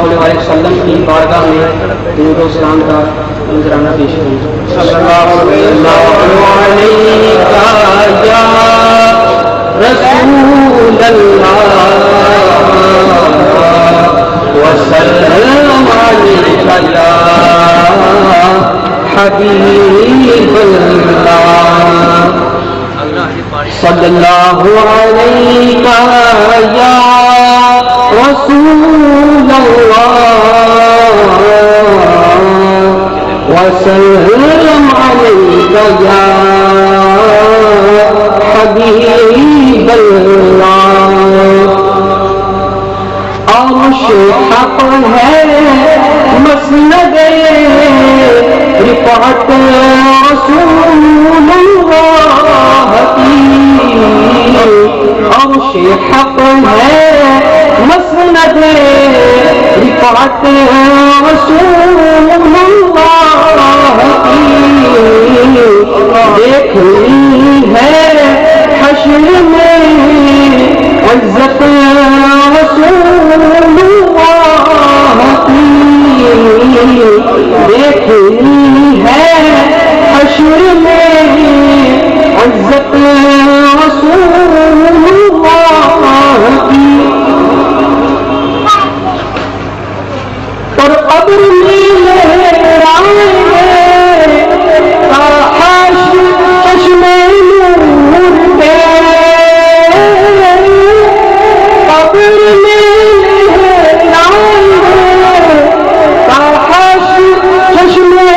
اللہ علیہ وسلم کی بارگاہ میں درود و سلام کا نذرانہ پیش کروں. صلی اللہ علیہ یا رسول اللہ وسلم علیکہ یا حبیب اللہ. صلی اللہ علیہ یا رسول اللہ وسلم علیکہ یا حبیب اللہ. عرش حق ہے مسند رفعت رسول اللہ کی. عرش حق ہے مسند رفعت رسول اللہ کی. دیکھنی ہے حشر میں عزت رسول اللہ کی. دیکھنی ہے حشر میں عزت رسول اللہ کی. اور قبر میں لہرائیں گے آحاش چشمے نور کے. قبر میں لہرائیں گے آحاش چشمے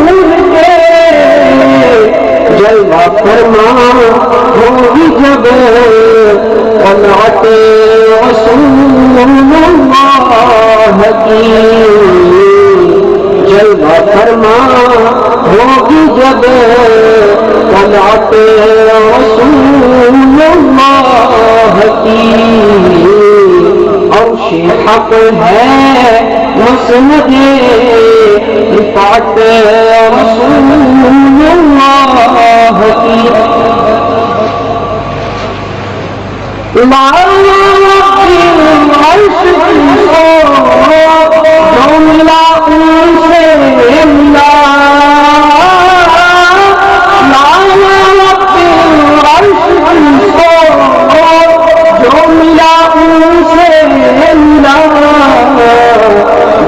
نور کے. جلوہ فرما ہوگی جب طلعت رسول اللہ کی. جلوہ فرما ہوگی جب طلعت رسول اللہ کی. عرش حق ہے مسند رفعت رسول اللہ کی. عرش جو ملا ان سے ملا. عرش جو ملا ان سے ملا.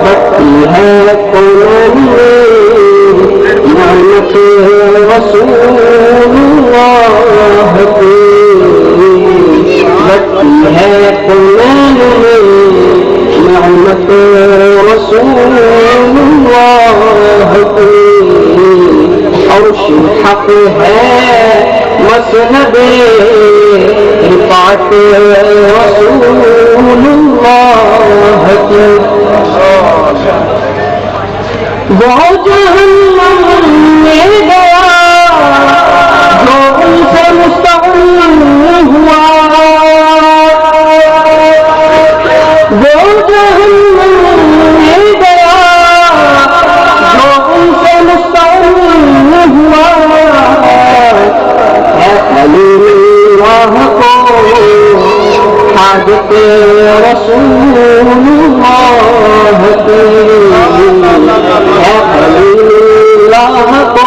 بچی ہے قرآن نعمت رسول اللہ کی. بچی ہے قرآن نعمت رسول اللہ کی. عرش حق ہے مسند رفعت رسول اللہ کی. وہ جہنم میں گیا جو ان سے مستغنی ہوا. وہ جہنم میں گیا جو ان سے مستغنی ہوا. اے خلیل اللہ کو حاجت رسول اللہ کی. اے خلیل اللہ کو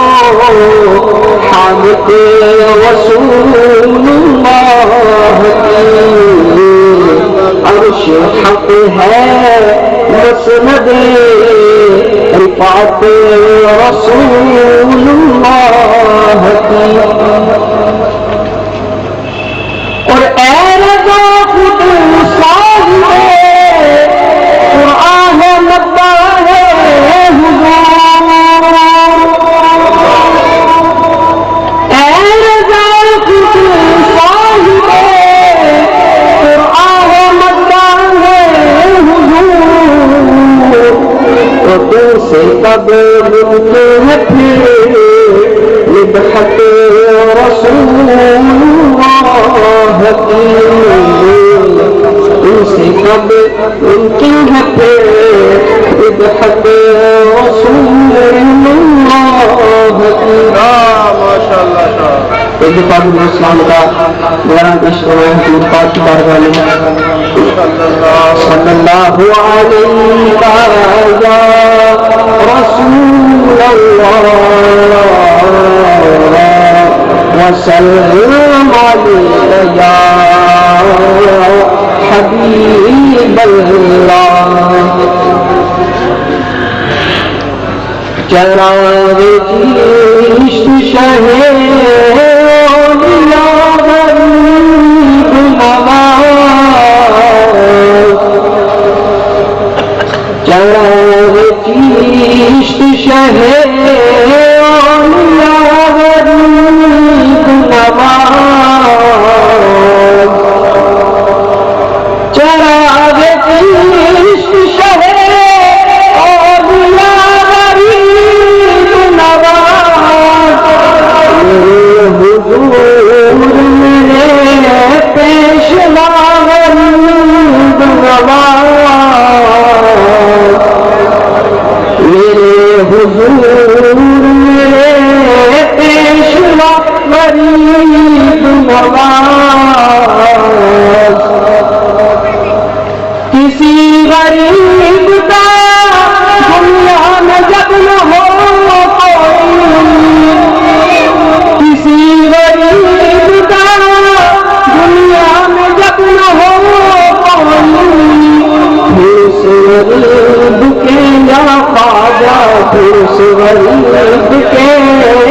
حاجت رسول اللہ کی. عرش حق ہے مسند رفعت رسول اللہ کی. اور اے رضا خود صاحب قرآن مدعا ہے حضور. اے رضا خود صاحب قرآن مدعا ہے حضور. تو تم سے کب ممکن ہے پھر نبحت رسول اللہ کی. تم سے کب ممکن ہے پھر نبحت رسول اللہ کی. ماشاء اللہ. اسلام کا میرا عشق ہے حضور پاک کی بارگاہ میں صلی اللہ علیہ یا رسول اللہ وسلم علیہ یا حبیب اللہ چراغ عشق شہ اولیاء غریب نواز چراغ عشق شہ اولیاء غریب نواز چراغ عشق شہ کسی غریب کا دنیا میں جب نہ ہو کوئی کسی غریب کا دنیا میں جب نہ ہو کوئی اس غریب کے یا خواجہ اس غریب کے